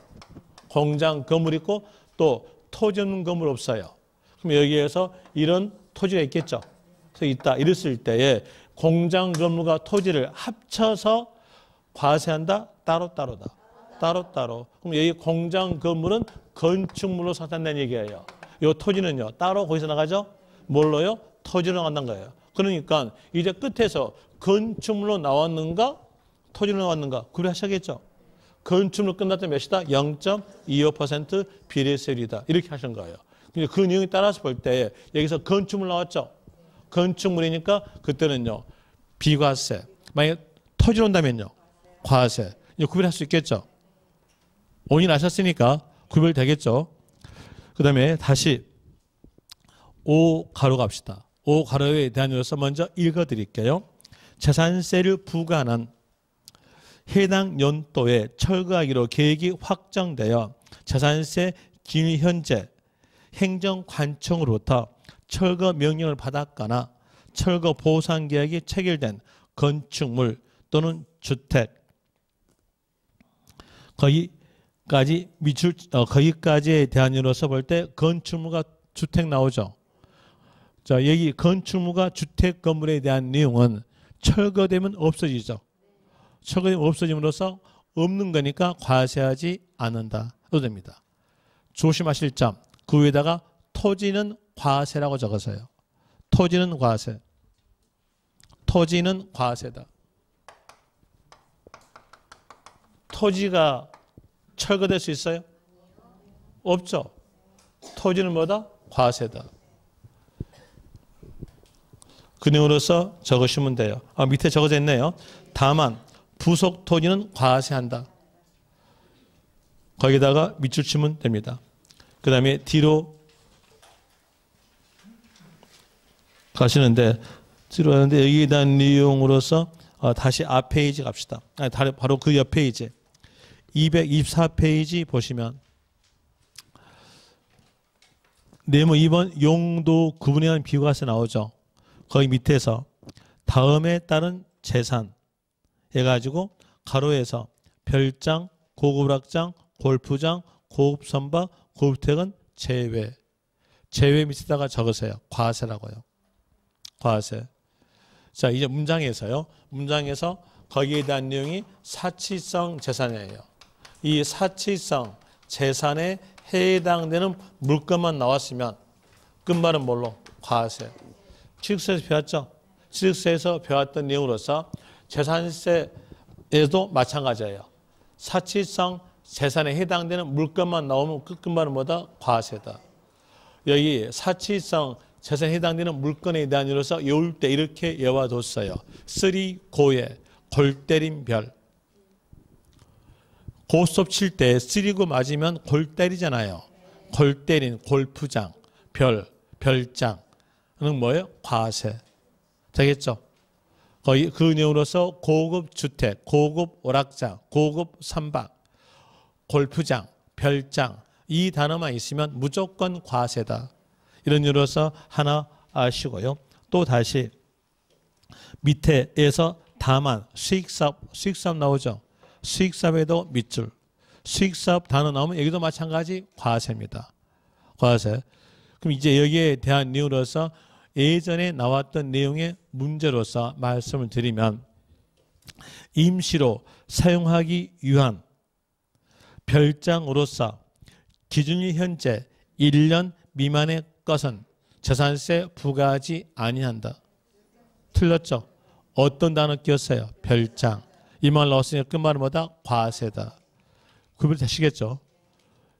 공장 건물 있고 또 토지 없는 건물 없어요. 그럼 여기에서 이런 토지가 있겠죠. 그래서 있다. 이랬을 때에 공장 건물과 토지를 합쳐서 과세한다? 따로따로다. 따로따로. 그럼 여기 공장 건물은 건축물로 상산된 얘기예요. 이 토지는요. 따로 거기서 나가죠? 뭘로요? 토지로 나간다는 거예요. 그러니까 이제 끝에서 건축물로 나왔는가? 토지로 나왔는가? 구별하셔야겠죠? 건축물로 끝났던 몇이다? 0.25% 비례세율이다. 이렇게 하신 거예요. 근데 그 내용에 따라서 볼 때 여기서 건축물 나왔죠? 건축물이니까 그때는요. 비과세. 만약에 토지로 온다면요. 과세. 이제 구별할 수 있겠죠? 원인 아셨으니까 구별되겠죠? 그 다음에 다시 5가로 갑시다. 5가로에 대한 요소 먼저 읽어드릴게요. 재산세를 부과하는 해당 연도에 철거하기로 계획이 확정되어 재산세 기준 현재 행정관청으로부터 철거 명령을 받았거나 철거 보상 계약이 체결된 건축물 또는 주택 거기까지에 대한 이로서 볼 때 건축물과 주택 나오죠. 자, 여기 건축물과 주택 건물에 대한 내용은 철거되면 없어지죠. 철거되면 없어짐으로써 없는 거니까 과세하지 않는다. 로 됩니다. 조심하실 점, 그 위에다가 토지는 과세라고 적으세요. 토지는 과세. 토지는 과세다. 토지가 철거될 수 있어요? 없죠. 토지는 뭐다? 과세다. 그 내용으로서 적으시면 돼요. 밑에 적어져 있네요. 다만 부속 토지는 과세한다. 거기다가 밑줄 치면 됩니다. 그 다음에 뒤로 가시는데 여기에 대한 내용으로서 다시 앞 페이지 갑시다. 바로 그 옆 페이지 224페이지 보시면 네모 2번 용도 구분에 대한 비과세 나오죠. 거기 밑에서 다음에 따른 재산 해가지고 가로에서 별장, 고급락장, 골프장, 고급 선박, 고급택은 제외. 제외 밑에다가 적으세요. 과세라고요. 과세. 자, 이제 문장에서요. 문장에서 거기에 대한 내용이 사치성 재산이에요. 이 사치성 재산에 해당되는 물건만 나왔으면 끝말은 뭘로? 과세. 취득세에서 배웠죠? 취득세에서 배웠던 내용으로서 재산세에도 마찬가지예요. 사치성 재산에 해당되는 물건만 나오면 끝말은 뭐다? 과세다. 여기 사치성 재산에 해당되는 물건에 대한 이로서 외울 때 이렇게 외워뒀어요. 쓰리 고에 골 때린 별. 고스톱 칠 때 쓰리고 맞으면 골 때리잖아요. 골 때린 골프장, 별장. 는 뭐예요? 과세. 되겠죠? 거의 그 내용으로서 고급 주택, 고급 오락장, 고급 선박, 골프장, 별장 이 단어만 있으면 무조건 과세다. 이런 이유로서 하나 아시고요. 또 다시 밑에에서 다만 수익사업 나오죠. 수익사업에도 밑줄. 수익사업 단어 나오면 여기도 마찬가지 과세입니다. 과세. 그럼 이제 여기에 대한 내용으로서 예전에 나왔던 내용의 문제로서 말씀을 드리면 임시로 사용하기 위한 별장으로서 기준이 현재 1년 미만의 것은 재산세 부과하지 아니한다. 틀렸죠? 어떤 단어 끼었어요? 별장. 이 말 넣었으니까 끝말은 뭐다? 과세다. 구별되시겠죠?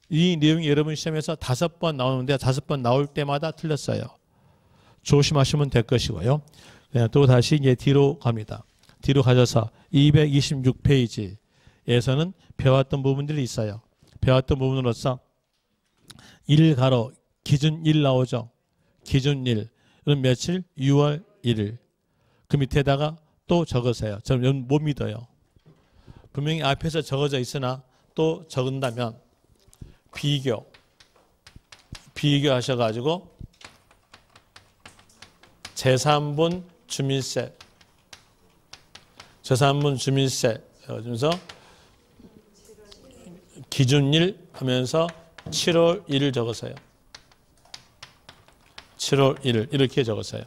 이 내용이 여러분 시험에서 5번 나오는데 5번 나올 때마다 틀렸어요. 조심하시면 될 것이고요. 그냥 또 다시 이제 뒤로 갑니다. 뒤로 가셔서 226페이지에서는 배웠던 부분들이 있어요. 배웠던 부분으로서 1가로 기준 1 나오죠. 기준 1. 그럼 며칠? 6월 1일. 그 밑에다가 또 적으세요. 저는 못 믿어요. 분명히 앞에서 적어져 있으나 또 적은다면 비교하셔가지고 제3분 주민세 그러면서 기준일 하면서 7월 1일 적으세요. 7월 1일 이렇게 적으세요.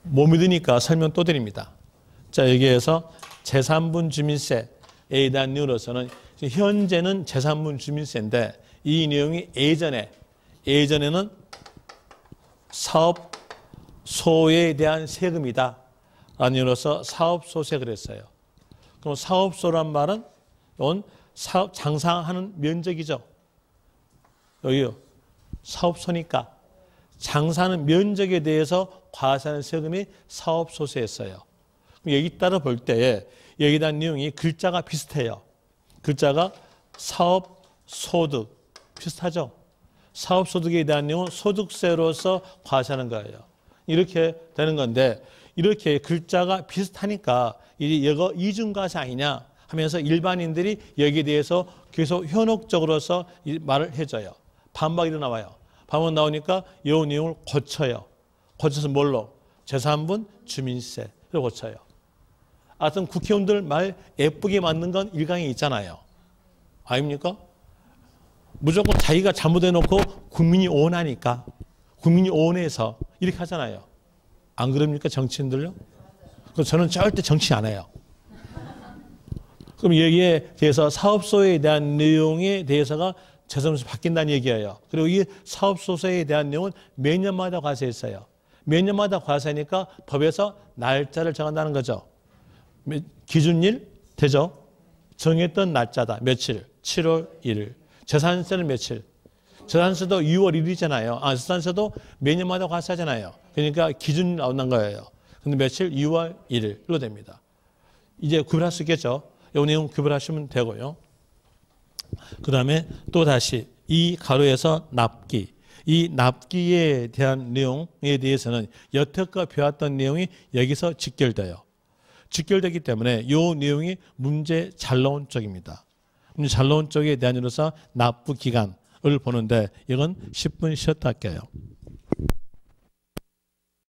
못 믿으니까 설명 또 드립니다. 자, 여기에서 제3분 주민세에 대한 내용으로서는 현재는 제3분 주민세인데 이 내용이 예전에는 사업소에 대한 세금이다 라는 이유로서 사업소세 그랬어요. 그럼 사업소란 말은 사업 장사하는 면적이죠. 여기요. 사업소니까 장사하는 면적에 대해서 과세하는 세금이 사업소세였어요. 여기 따라 볼 때 여기에 대한 내용이 글자가 비슷해요. 글자가 사업소득 비슷하죠. 사업소득에 대한 내용은 소득세로서 과세하는 거예요. 이렇게 되는 건데 이렇게 글자가 비슷하니까 이거 이중과세 아니냐 하면서 일반인들이 여기에 대해서 계속 현혹적으로서 말을 해줘요. 반박이 나와요. 반박 나오니까 이 내용을 고쳐요. 고쳐서 뭘로? 재산분, 주민세를 고쳐요. 하여튼 국회의원들 말 예쁘게 만든 건 일강에 있잖아요. 아닙니까? 무조건 자기가 잘못해놓고 국민이 원하니까 국민이 원해서 이렇게 하잖아요. 안 그럽니까 정치인들요? 저는 절대 정치 안 해요. 그럼 여기에 대해서 사업소에 대한 내용에 대해서가 재산세 바뀐다는 얘기예요. 그리고 이 사업소득에 대한 내용은 몇 년마다 과세했어요. 몇 년마다 과세하니까 법에서 날짜를 정한다는 거죠. 기준일 되죠. 정했던 날짜다. 며칠? 7월 1일. 재산세는 며칠? 재산세도 6월 1일이잖아요. 재산세도 몇 년마다 과세하잖아요. 그러니까 기준이 나온다는 거예요. 근데 며칠? 6월 1일로 됩니다. 이제 구별할 수 있겠죠. 이 내용 구별하시면 되고요. 그 다음에 또 다시 이 가로에서 납기. 이 납기에 대한 내용에 대해서는 여태껏 배웠던 내용이 여기서 직결돼요. 직결되기 때문에 이 내용이 문제 잘 나온 쪽입니다. 문제 잘 나온 쪽에 대한 이로서 납부 기간을 보는데 이건 10분 쉬었다 할게요.